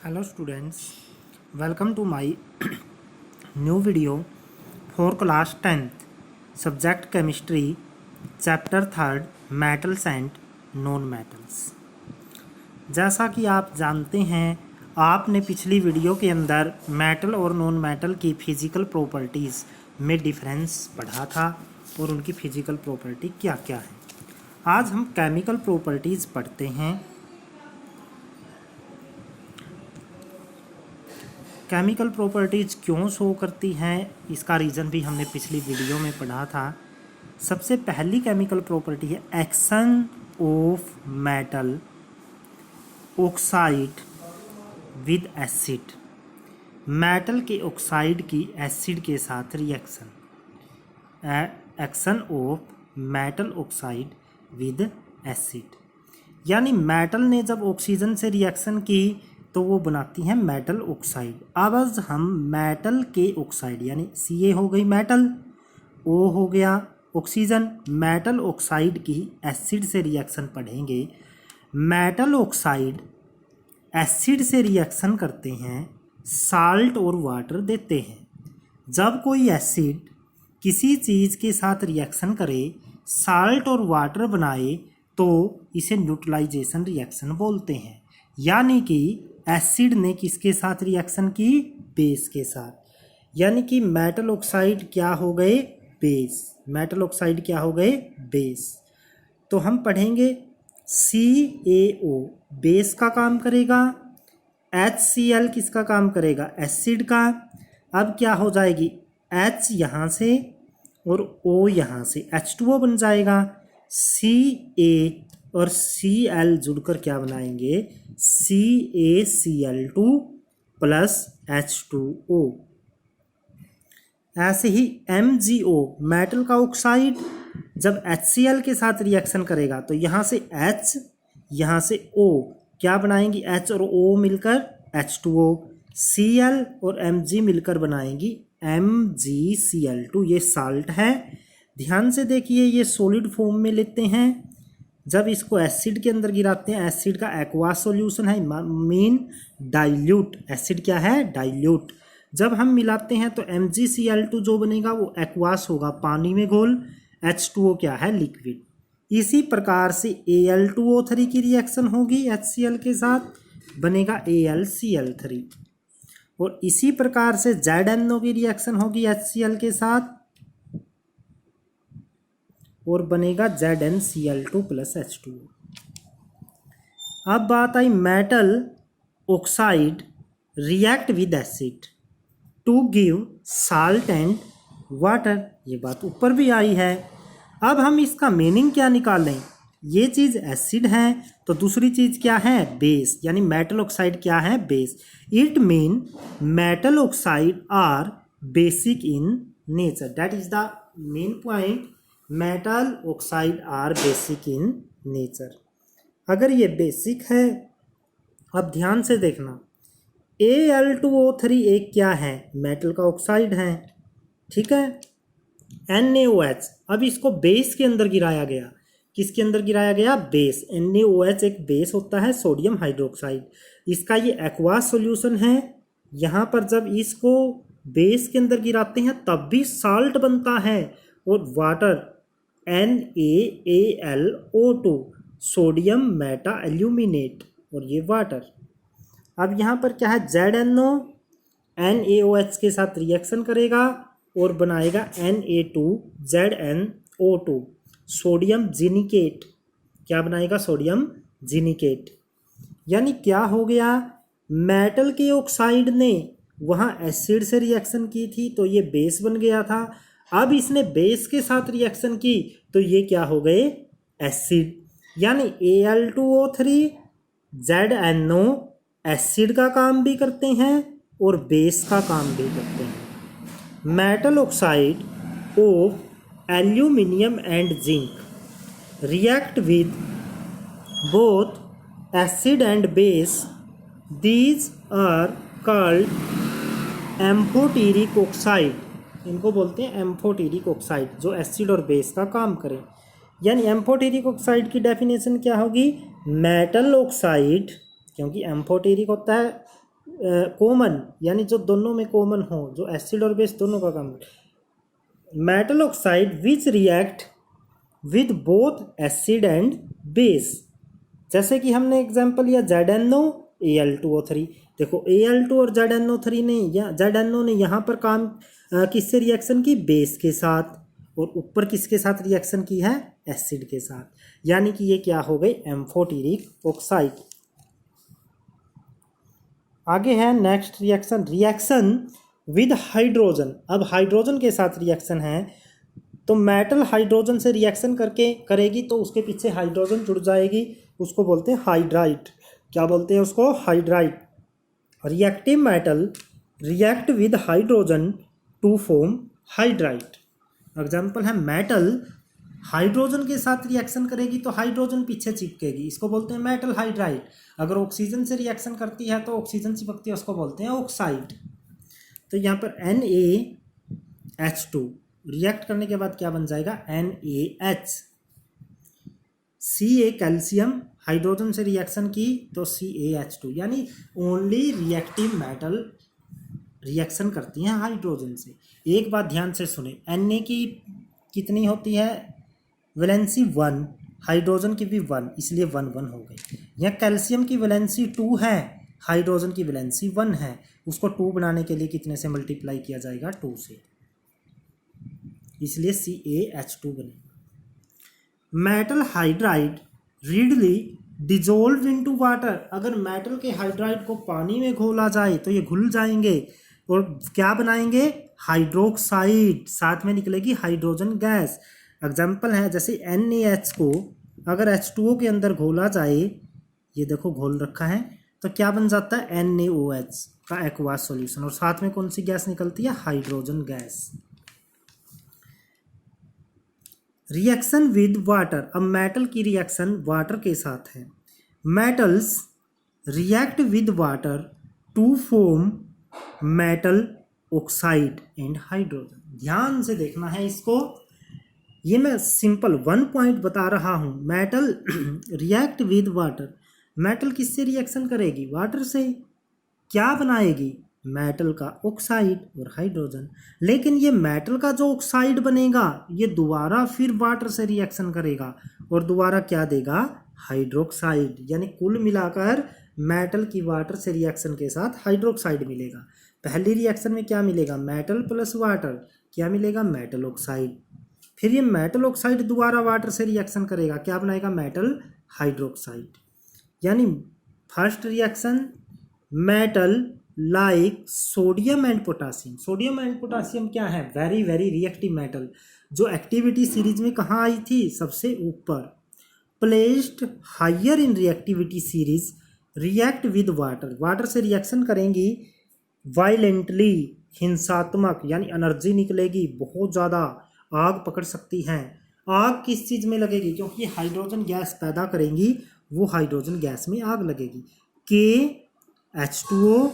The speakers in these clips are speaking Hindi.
Hello students, welcome to my new video for class 10th subject chemistry chapter 3rd metals and non metals। जैसा कि आप जानते हैं आपने पिछली वीडियो के अंदर मेटल और नॉन मेटल की फिजिकल प्रॉपर्टीज़ में डिफरेंस पढ़ा था और उनकी फिजिकल प्रॉपर्टी क्या क्या है। आज हम केमिकल प्रॉपर्टीज़ पढ़ते हैं। केमिकल प्रॉपर्टीज़ क्यों शो करती हैं इसका रीज़न भी हमने पिछली वीडियो में पढ़ा था। सबसे पहली केमिकल प्रॉपर्टी है action of metal oxide with acid. Metal के ऑक्साइड की एसिड के साथ reaction, action of metal oxide with acid, यानी मेटल ने जब ऑक्सीजन से रिएक्शन की तो वो बनाती हैं मेटल ऑक्साइड। अब आज हम मेटल के ऑक्साइड यानी Ca हो गई मेटल, O हो गया ऑक्सीजन, मेटल ऑक्साइड की एसिड से रिएक्शन पढ़ेंगे। मेटल ऑक्साइड एसिड से रिएक्शन करते हैं, साल्ट और वाटर देते हैं। जब कोई एसिड किसी चीज़ के साथ रिएक्शन करे, साल्ट और वाटर बनाए, तो इसे न्यूट्रलाइजेशन रिएक्शन बोलते हैं। यानी कि एसिड ने किसके साथ रिएक्शन की? बेस के साथ। यानी कि मेटल ऑक्साइड क्या हो गए? बेस। मेटल ऑक्साइड क्या हो गए? बेस। तो हम पढ़ेंगे CaO बेस का काम करेगा, HCl किसका काम करेगा? एसिड का। अब क्या हो जाएगी? H यहाँ से और O यहाँ से H2O बन जाएगा। Ca और Cl जुड़कर क्या बनाएंगे? CaCl2 plus H2O। ऐसे ही MgO मेटल का ऑक्साइड जब HCl के साथ रिएक्शन करेगा तो यहाँ से H यहाँ से O क्या बनाएंगी? H और O मिलकर H2O। Cl और Mg मिलकर बनाएंगी MgCl2। ये साल्ट है। ध्यान से देखिए, ये सॉलिड फॉर्म में लेते हैं। जब इसको एसिड के अंदर गिराते हैं, एसिड का एक्वास सॉल्यूशन है, मीन डाइल्यूट। एसिड क्या है? डाइल्यूट। जब हम मिलाते हैं तो MgCl2 जो बनेगा वो एक्वास होगा, पानी में घोल। H2O क्या है? लिक्विड। इसी प्रकार से Al2O3 की रिएक्शन होगी HCl के साथ, बनेगा AlCl3। और इसी प्रकार से ZnO की रिएक्शन होगी HCl के साथ और बनेगा ZnCl2 प्लस H2O। अब बात आई metal oxide react with acid to give salt and water. ये बात ऊपर भी आई है। अब हम इसका मीनिंग क्या निकालें? ये चीज़ एसिड है तो दूसरी चीज़ क्या है? बेस। यानी मेटल ऑक्साइड क्या है? Base. It mean metal oxide are basic in nature. That is the main point. Metal oxide are basic in nature. अगर ये बेसिक है, अब ध्यान से देखना, Al2O3 एक क्या है? मेटल का ऑक्साइड है, ठीक है। NaOH, अब इसको बेस के अंदर गिराया गया। किसके अंदर गिराया गया? बेस। NaOH एक बेस होता है, सोडियम हाइड्रोक्साइड। इसका ये एक्वास सॉल्यूशन है। यहाँ पर जब इसको बेस के अंदर गिराते हैं तब भी साल्ट बनता है और water NaAlO2, sodium Meta aluminate, और ये वाटर। अब यहाँ पर क्या है? ZnO NaOH के साथ रिएक्शन करेगा और बनाएगा Na2ZnO2, सोडियम जिनिकेट। क्या बनाएगा? सोडियम जिनिकेट। यानी क्या हो गया? मेटल के ऑक्साइड ने वहाँ एसिड से रिएक्शन की थी तो ये बेस बन गया था। अब इसने बेस के साथ रिएक्शन की तो ये क्या हो गए? एसिड। यानी Al2O3 ZnO एसिड का काम भी करते हैं और बेस का काम भी करते हैं। Metal oxide of aluminium and zinc react with both acid and base. These are called amphoteric oxide. इनको बोलते हैं एम्फोटेरिक ऑक्साइड, जो एसिड और बेस का काम करें। यानी एम्फोटेरिक ऑक्साइड की डेफिनेशन क्या होगी? मेटल ऑक्साइड, क्योंकि एम्फोटेरिक होता है कॉमन, यानी जो दोनों में कॉमन हो, जो एसिड और बेस दोनों का common. Metal oxide which react with both acid and base, जैसे कि हमने एग्जांपल लिया ZnO Al2O3। देखो Al2 और ZnO3 ने या ZnO ने यहाँ पर काम किससे रिएक्शन की, बेस के साथ, और ऊपर किसके साथ रिएक्शन की है, एसिड के साथ, यानी कि ये क्या हो गई, एम्फोटेरिक ऑक्साइड। आगे है next reaction, reaction with hydrogen. अब हाइड्रोजन के साथ रिएक्शन है, तो मेटल हाइड्रोजन से रिएक्शन करके करेगी तो उसके पीछे हाइड्रोजन जुड़ जाएगी, उसको बोलते हैं हाइड्राइड। क्या बोलते हैं उसको, hydride. Reactive metal react with hydrogen to form hydride. Example है, मेटल हाइड्रोजन के साथ रिएक्शन करेगी तो हाइड्रोजन पीछे चिपकेगी, इसको बोलते हैं मेटल हाइड्राइड। अगर ऑक्सीजन से रिएक्शन करती है तो ऑक्सीजन चिपकती है, उसको बोलते हैं ऑक्साइड। तो यहाँ पर NaH2 रिएक्ट करने के बाद क्या बन जाएगा, NaH। Ca कैल्शियम हाइड्रोजन से रिएक्शन की तो CaH2, यानी ओनली रिएक्टिव मेटल रिएक्शन करती हैं हाइड्रोजन से। एक बात ध्यान से सुने, Na की कितनी होती है, वैलेंसी 1, हाइड्रोजन की भी 1, इसलिए 1 1 हो गई। यहाँ कैल्शियम की वैलेंसी 2 है, हाइड्रोजन की वैलेंसी 1 है, उसको 2 बनाने के लिए कितने से मल्टीप्लाई किया जाएगा, 2 से, इसलिए CaH2 बनेगा। Metal hydride readily dissolve into water. अगर मेटल के हाइड्राइड को पानी में घोला जाए तो ये घुल जाएंगे और क्या बनाएंगे, हाइड्रोक्साइड, साथ में निकलेगी हाइड्रोजन गैस। एग्जाम्पल है, जैसे NaH को अगर H2O के अंदर घोला जाए, ये देखो घोल रखा है, तो क्या बन जाता है, NaOH का एक्वास सॉल्यूशन, और साथ में कौन सी गैस निकलती है, hydrogen gas. Reaction with water. अब मेटल की रिएक्शन वाटर के साथ है। Metals react with water to form metal oxide and hydrogen. ध्यान से देखना है इसको, ये मैं सिंपल 1 पॉइंट बता रहा हूँ। Metal react with water, metal किससे रिएक्शन करेगी, वाटर से। क्या बनाएगी, मेटल का ऑक्साइड और हाइड्रोजन। लेकिन ये मेटल का जो ऑक्साइड बनेगा ये दोबारा फिर वाटर से रिएक्शन करेगा और दोबारा क्या देगा, हाइड्रोक्साइड। यानी कुल मिलाकर मेटल की वाटर से रिएक्शन के साथ हाइड्रोक्साइड मिलेगा। पहली रिएक्शन में क्या मिलेगा, मेटल प्लस वाटर, क्या मिलेगा, मेटल ऑक्साइड। फिर ये मेटल ऑक्साइड दोबारा वाटर से रिएक्शन करेगा, क्या बनाएगा, मेटल हाइड्रोक्साइड। यानी first reaction metal like sodium and potassium. Sodium and potassium क्या है, वेरी वेरी रिएक्टिव मेटल, जो एक्टिविटी सीरीज में कहाँ आई थी, सबसे ऊपर। Placed higher in reactivity series react with water, water से रिएक्शन करेंगी वायलेंटली, हिंसात्मक, यानी एनर्जी निकलेगी बहुत ज़्यादा, आग पकड़ सकती हैं। आग किस चीज़ में लगेगी, क्योंकि हाइड्रोजन गैस पैदा करेंगी, वो हाइड्रोजन गैस में आग लगेगी। KH2O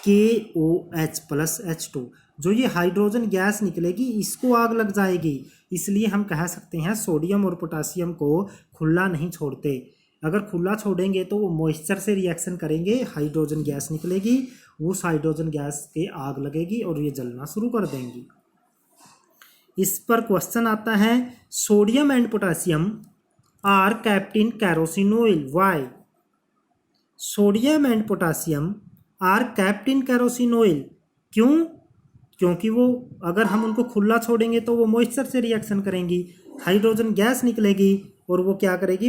KOH प्लस H2, जो ये हाइड्रोजन गैस निकलेगी इसको आग लग जाएगी। इसलिए हम कह सकते हैं सोडियम और पोटासियम को खुला नहीं छोड़ते। अगर खुला छोड़ेंगे तो वो मॉइस्चर से रिएक्शन करेंगे, हाइड्रोजन गैस निकलेगी, उस हाइड्रोजन गैस के आग लगेगी और ये जलना शुरू कर देंगी। इस पर क्वेश्चन आता है, sodium and potassium are kept in kerosene oil, why. Sodium and potassium are kept in kerosene oil, क्यों, क्योंकि वो अगर हम उनको खुला छोड़ेंगे तो वो मॉइस्चर से रिएक्शन करेंगी, हाइड्रोजन गैस निकलेगी और वो क्या करेगी,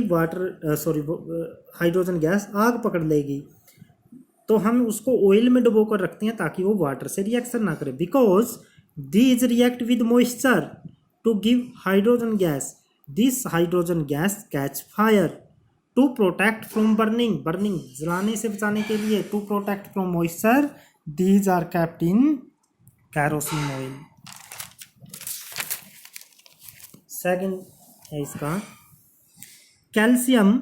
हाइड्रोजन गैस आग पकड़ लेगी। तो हम उसको ऑयल में डुबो कर रखते हैं ताकि वो वाटर से रिएक्शन ना करे। Because these react with moisture to give hydrogen gas, this hydrogen gas catch fire to protect from burning, burning जलाने से बचाने के लिए, to protect from moisture, these are kept in kerosene oil. Second है इसका, कैल्शियम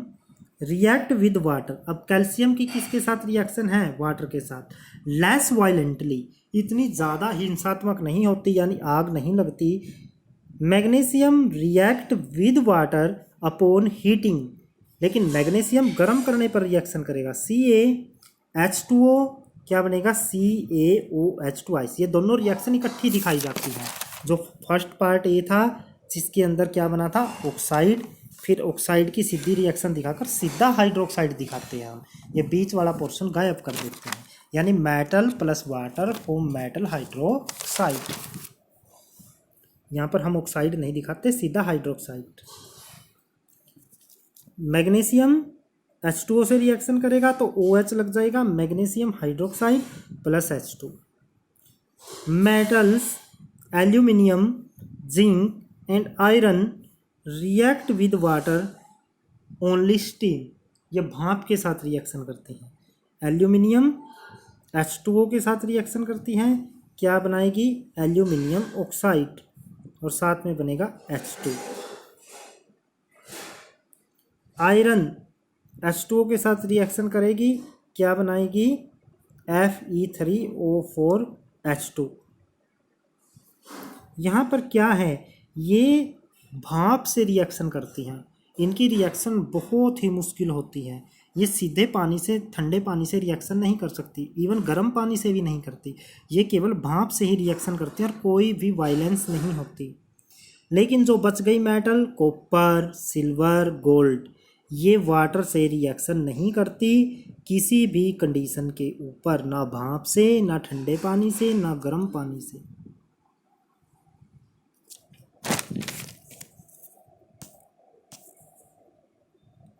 रिएक्ट विद वाटर। अब कैल्शियम की किसके साथ रिएक्शन है, वाटर के साथ। लेस वायलेंटली, इतनी ज़्यादा हिंसात्मक नहीं होती, यानी आग नहीं लगती। Magnesium react with water upon heating, लेकिन मैग्नीशियम गर्म करने पर रिएक्शन करेगा। CaH2O क्या बनेगा, CaOH2 ये दोनों रिएक्शन इकट्ठी दिखाई जाती है। जो फर्स्ट पार्ट ए था जिसके अंदर क्या बना था, ऑक्साइड, फिर ऑक्साइड की सीधी रिएक्शन दिखाकर सीधा हाइड्रोक्साइड दिखाते हैं हम, ये बीच वाला पोर्शन गायब कर देते हैं। यानी metal plus water form metal hydroxide. यहाँ पर हम ऑक्साइड नहीं दिखाते, सीधा हाइड्रोक्साइड। मैग्नीशियम H2O से रिएक्शन करेगा तो OH लग जाएगा, magnesium hydroxide plus H2। Metals aluminium, zinc and iron react with water only steam, ये भाप के साथ रिएक्शन करते हैं। एल्यूमिनियम H2O के साथ रिएक्शन करती हैं, क्या बनाएगी, एल्यूमिनियम ऑक्साइड, और साथ में बनेगा H2। आयरन H2O के साथ रिएक्शन करेगी, क्या बनाएगी, Fe3O4H2। यहाँ पर क्या है, ये भाप से रिएक्शन करती हैं, इनकी रिएक्शन बहुत ही मुश्किल होती है। ये सीधे पानी से, ठंडे पानी से रिएक्शन नहीं कर सकती, इवन गर्म पानी से भी नहीं करती, ये केवल भाप से ही रिएक्शन करती है और कोई भी वायलेंस नहीं होती। लेकिन जो बच गई मेटल, कॉपर, सिल्वर, गोल्ड, ये वाटर से रिएक्शन नहीं करती किसी भी कंडीशन के ऊपर, ना भाप से, ना ठंडे पानी से, ना गर्म पानी से।